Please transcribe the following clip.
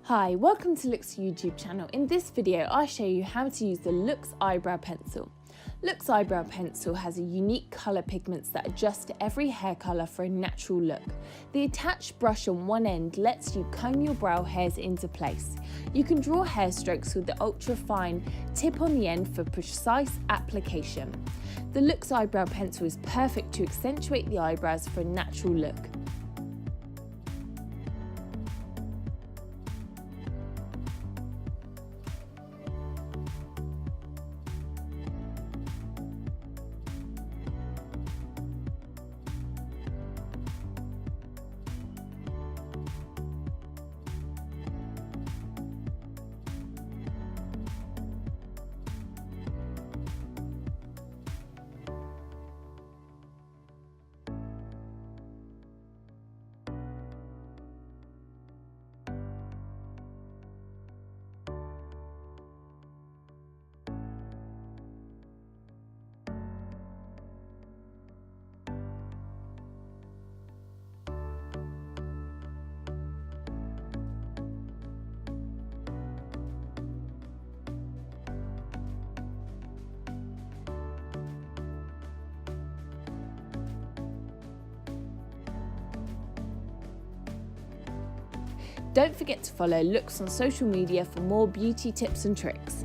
Hi, welcome to LOOkX YouTube channel. In this video, I show you how to use the LOOkX Eyebrow Pencil. LOOkX Eyebrow Pencil has a unique colour pigments that adjust to every hair colour for a natural look. The attached brush on one end lets you comb your brow hairs into place. You can draw hair strokes with the ultra fine tip on the end for precise application. The LOOkX Eyebrow Pencil is perfect to accentuate the eyebrows for a natural look. Don't forget to follow LOOkX on social media for more beauty tips and tricks.